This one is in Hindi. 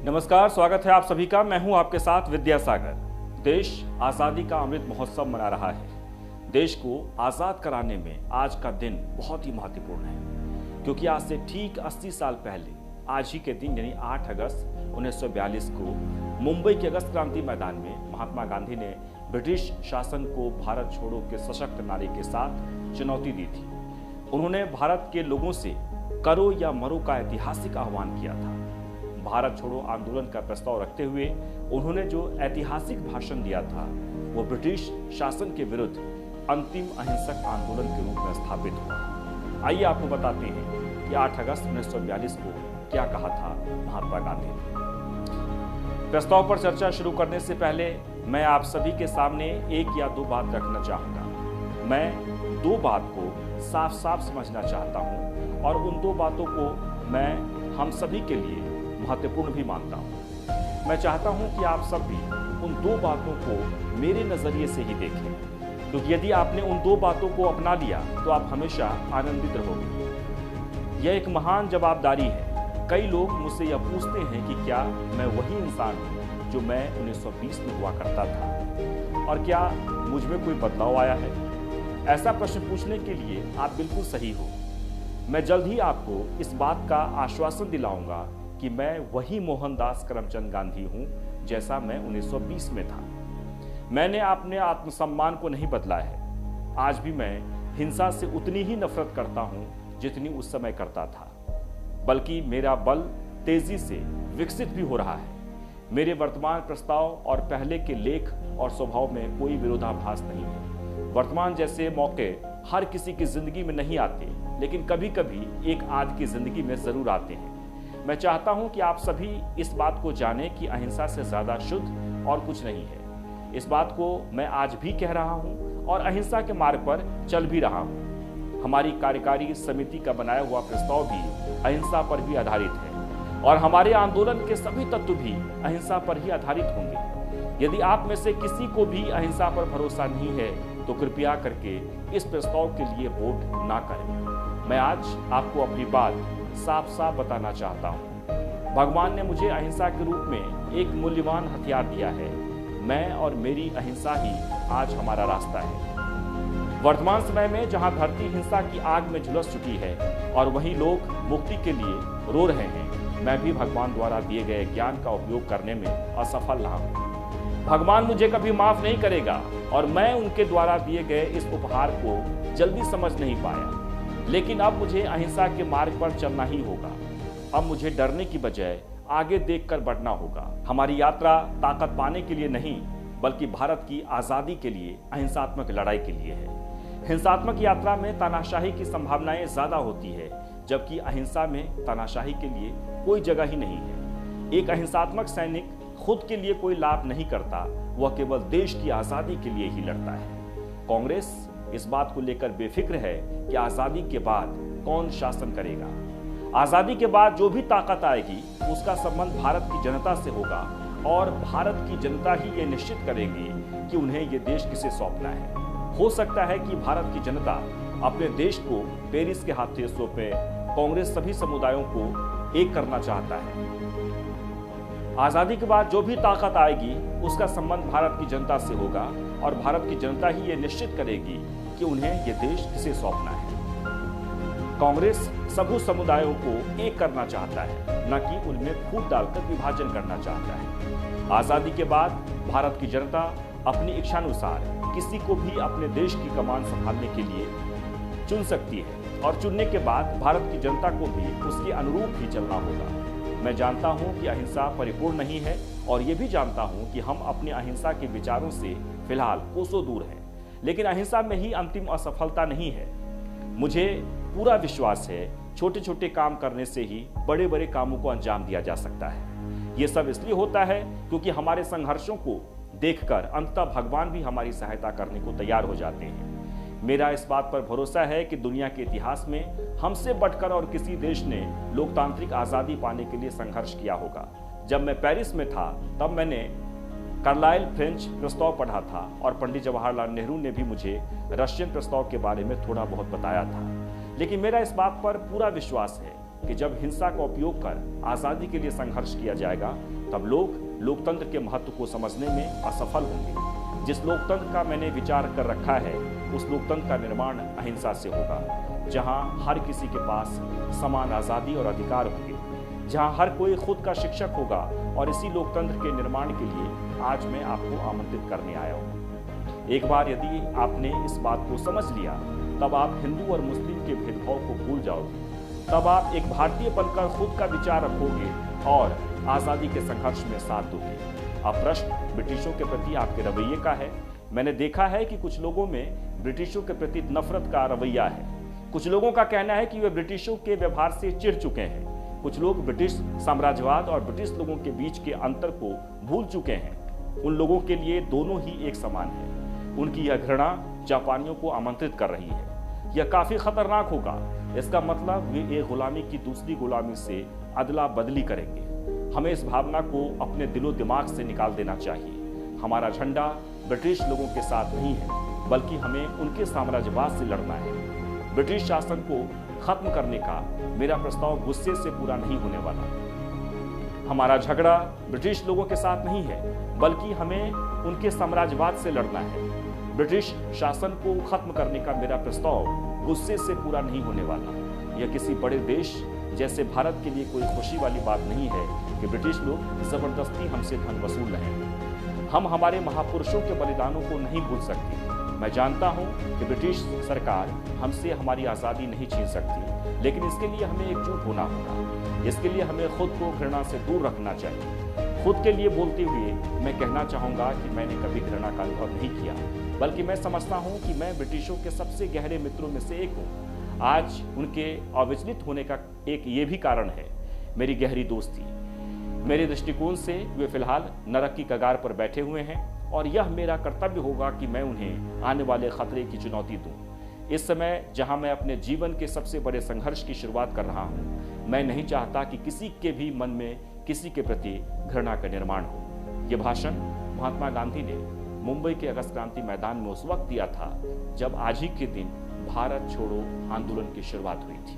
नमस्कार, स्वागत है आप सभी का। मैं हूं आपके साथ विद्यासागर। देश आज़ादी का अमृत महोत्सव मना रहा है। देश को आज़ाद कराने में आज का दिन बहुत ही महत्वपूर्ण है, क्योंकि आज से ठीक 80 साल पहले आज ही के दिन यानी 8 अगस्त 1942 को मुंबई के अगस्त क्रांति मैदान में महात्मा गांधी ने ब्रिटिश शासन को भारत छोड़ो के सशक्त नारे के साथ चुनौती दी थी। उन्होंने भारत के लोगों से करो या मरो का ऐतिहासिक आह्वान किया था। भारत छोड़ो आंदोलन का प्रस्ताव रखते हुए उन्होंने जो ऐतिहासिक भाषण दिया था वो ब्रिटिश शासन के विरुद्ध अंतिम अहिंसक आंदोलन के रूप में स्थापित हुआ। आइए आपको बताते हैं कि 8 अगस्त 1942 को क्या कहा था महात्मा गांधी ने। प्रस्ताव पर चर्चा शुरू करने से पहले मैं आप सभी के सामने एक या दो बात रखना चाहूंगा। मैं दो बात को साफ साफ समझना चाहता हूं और उन दो बातों को मैं हम सभी के लिए महत्वपूर्ण भी मानता हूं। मैं चाहता हूं कि आप सब भी उन दो बातों को मेरे नजरिए से ही देखें, क्योंकि यदि आपने उन दो बातों को अपना लिया तो आप हमेशा आनंदित रहोगे। यह एक महान जवाबदारी है। कई लोग मुझसे यह पूछते हैं कि क्या मैं वही इंसान हूं जो मैं 1920 में हुआ करता था, और क्या मुझ में कोई बदलाव आया है? ऐसा प्रश्न पूछने के लिए आप बिल्कुल सही हो। मैं जल्द ही आपको इस बात का आश्वासन दिलाऊंगा कि मैं वही मोहनदास करमचंद गांधी हूं जैसा मैं 1920 में था। मैंने अपने आत्मसम्मान को नहीं बदला है। आज भी मैं हिंसा से उतनी ही नफरत करता हूं जितनी उस समय करता था, बल्कि मेरा बल तेजी से विकसित भी हो रहा है। मेरे वर्तमान प्रस्ताव और पहले के लेख और स्वभाव में कोई विरोधाभास नहीं है। वर्तमान जैसे मौके हर किसी की जिंदगी में नहीं आते, लेकिन कभी कभी एक आध की जिंदगी में जरूर आते हैं। मैं चाहता हूं कि आप सभी इस बात को जानें कि अहिंसा से ज्यादा शुद्ध और कुछ नहीं है। इस बात को मैं आज भी कह रहा हूं और अहिंसा के मार्ग पर चल भी रहा हूं। हमारी कार्यकारी समिति का बनाया हुआ प्रस्ताव भी अहिंसा पर ही आधारित है और हमारे आंदोलन के सभी तत्व भी अहिंसा पर ही आधारित होंगे। यदि आप में से किसी को भी अहिंसा पर भरोसा नहीं है तो कृपया करके इस प्रस्ताव के लिए वोट ना करें। मैं आज आपको अपनी बात साफ साफ बताना चाहता हूं। भगवान ने मुझे अहिंसा के रूप में एक मूल्यवान हथियार दिया है। मैं और मेरी अहिंसा ही आज हमारा रास्ता है। वर्तमान समय में जहां धरती हिंसा की आग में झुलस चुकी है और वहीं लोग मुक्ति के लिए रो रहे हैं, मैं भी भगवान द्वारा दिए गए ज्ञान का उपयोग करने में असफल रहा हूं। भगवान मुझे कभी माफ नहीं करेगा और मैं उनके द्वारा दिए गए इस उपहार को जल्दी समझ नहीं पाया। लेकिन अब मुझे अहिंसा के मार्ग पर चलना ही होगा। अब मुझे डरने की बजाय आगे देखकर बढ़ना होगा। हमारी यात्रा ताकत पाने के लिए नहीं, बल्कि भारत की आजादी के लिए अहिंसात्मक लड़ाई के लिए है। हिंसात्मक यात्रा में तानाशाही की संभावनाएं ज्यादा होती है, जबकि अहिंसा में तानाशाही के लिए कोई जगह ही नहीं है। एक अहिंसात्मक सैनिक खुद के लिए कोई लाभ नहीं करता, वह केवल देश की आजादी के लिए ही लड़ता है। कांग्रेस इस बात को लेकर बेफिक्र है कि आजादी के बाद कौन शासन करेगा। आजादी के बाद जो भी ताकत आएगी उसका संबंध भारत की जनता से होगा और भारत की जनता ही ये निश्चित करेगी कि उन्हें ये देश किसे सौंपना है। हो सकता है कि भारत की जनता अपने देश को पेरिस के हाथे सौंपे। कांग्रेस सभी समुदायों को एक करना चाहता है। आजादी के बाद जो भी ताकत आएगी उसका संबंध भारत की जनता से होगा और भारत की जनता ही ये निश्चित करेगी कि उन्हें ये देश किसे सौंपना है। कांग्रेस सभी समुदायों को एक करना चाहता है, न कि उनमें फूट डालकर विभाजन करना चाहता है। आजादी के बाद भारत की जनता अपनी इच्छानुसार किसी को भी अपने देश की कमान संभालने के लिए चुन सकती है और चुनने के बाद भारत की जनता को भी उसके अनुरूप ही चलना होगा। मैं जानता हूं कि अहिंसा परिपूर्ण नहीं है और ये भी जानता हूं कि हम अपने अहिंसा के विचारों से फिलहाल कोसों दूर हैं, लेकिन अहिंसा में ही अंतिम असफलता नहीं है। मुझे पूरा विश्वास है छोटे छोटे काम करने से ही बड़े बड़े कामों को अंजाम दिया जा सकता है। ये सब इसलिए होता है क्योंकि हमारे संघर्षों को देखकर अंततः भगवान भी हमारी सहायता करने को तैयार हो जाते हैं। मेरा इस बात पर भरोसा है कि दुनिया के इतिहास में हमसे बढ़कर और किसी देश ने लोकतांत्रिक आजादी पाने के लिए संघर्ष किया होगा। जब मैं पेरिस में था तब मैंने कार्लाइल फ्रेंच प्रस्ताव पढ़ा था और पंडित जवाहरलाल नेहरू ने भी मुझे रशियन प्रस्ताव के बारे में थोड़ा बहुत बताया था। लेकिन मेरा इस बात पर पूरा विश्वास है कि जब हिंसा का उपयोग कर आजादी के लिए संघर्ष किया जाएगा तब लोग लोकतंत्र के महत्व को समझने में असफल होंगे। जिस लोकतंत्र का मैंने विचार कर रखा है उस लोकतंत्र का निर्माण अहिंसा से होगा, जहां हर किसी के पास समान आजादी और अधिकार होंगे, जहां हर कोई खुद का शिक्षक होगा। और इसी लोकतंत्र के निर्माण के लिए आज मैं आपको आमंत्रित करने आया हूं। एक बार यदि आपने इस बात को समझ लिया तब आप हिंदू और मुस्लिम के भेदभाव को भूल जाओगे। तब आप एक भारतीय बनकर खुद का विचार रखोगे और आजादी के संघर्ष में साथ दोगे। अब प्रश्न ब्रिटिशों के प्रति आपके रवैये का है। मैंने देखा है कि कुछ लोगों में ब्रिटिशों के प्रति नफरत का रवैया है। कुछ लोगों का कहना है कि वे ब्रिटिशों के व्यवहार से चिढ़ चुके हैं। कुछ लोग ब्रिटिश साम्राज्यवाद और ब्रिटिश लोगों के बीच के अंतर को भूल चुके हैं। उन लोगों के लिए दोनों ही एक समान है। उनकी यह घृणा जापानियों को आमंत्रित कर रही है। यह काफी खतरनाक होगा। इसका मतलब वे एक गुलामी की दूसरी गुलामी से अदला बदली करेंगे। हमें इस भावना को अपने दिलो दिमाग से निकाल देना चाहिए। हमारा झंडा ब्रिटिश लोगों के साथ नहीं है, बल्कि हमें उनके साम्राज्यवाद से लड़ना है। ब्रिटिश शासन को खत्म करने का मेरा प्रस्ताव गुस्से से पूरा नहीं होने वाला। हमारा झगड़ा ब्रिटिश लोगों के साथ नहीं है, बल्कि हमें उनके साम्राज्यवाद से लड़ना है। ब्रिटिश शासन को खत्म करने का मेरा प्रस्ताव गुस्से से पूरा नहीं होने वाला। यह किसी बड़े देश जैसे भारत के लिए कोई खुशी वाली बात नहीं है कि ब्रिटिश लोग जबरदस्ती हमसे धन वसूल रहे हैं। हम हमारे महापुरुषों के बलिदानों को नहीं भूल सकते। मैं जानता हूं कि ब्रिटिश सरकार हमसे हमारी आज़ादी नहीं छीन सकती, लेकिन इसके लिए हमें एकजुट होना होगा। इसके लिए हमें खुद को घृणा से दूर रखना चाहिए। खुद के लिए बोलते हुए मैं कहना चाहूँगा कि मैंने कभी घृणा का अनुभव नहीं किया, बल्कि मैं समझता हूँ कि मैं ब्रिटिशों के सबसे गहरे मित्रों में से एक हूँ। आज उनके अविचलित होने का एक ये भी कारण है मेरी गहरी दोस्ती। मेरे दृष्टिकोण से वे फिलहाल नरक की कगार पर बैठे हुए हैं और यह मेरा कर्तव्य होगा कि मैं उन्हें आने वाले खतरे की चुनौती दूं। इस समय जहां मैं अपने जीवन के सबसे बड़े संघर्ष की शुरुआत कर रहा हूं, मैं नहीं चाहता कि किसी के भी मन में किसी के प्रति घृणा का निर्माण हो। यह भाषण महात्मा गांधी ने मुंबई के अगस्त क्रांति मैदान में उस वक्त दिया था जब आज ही के दिन भारत छोड़ो आंदोलन की शुरुआत हुई थी।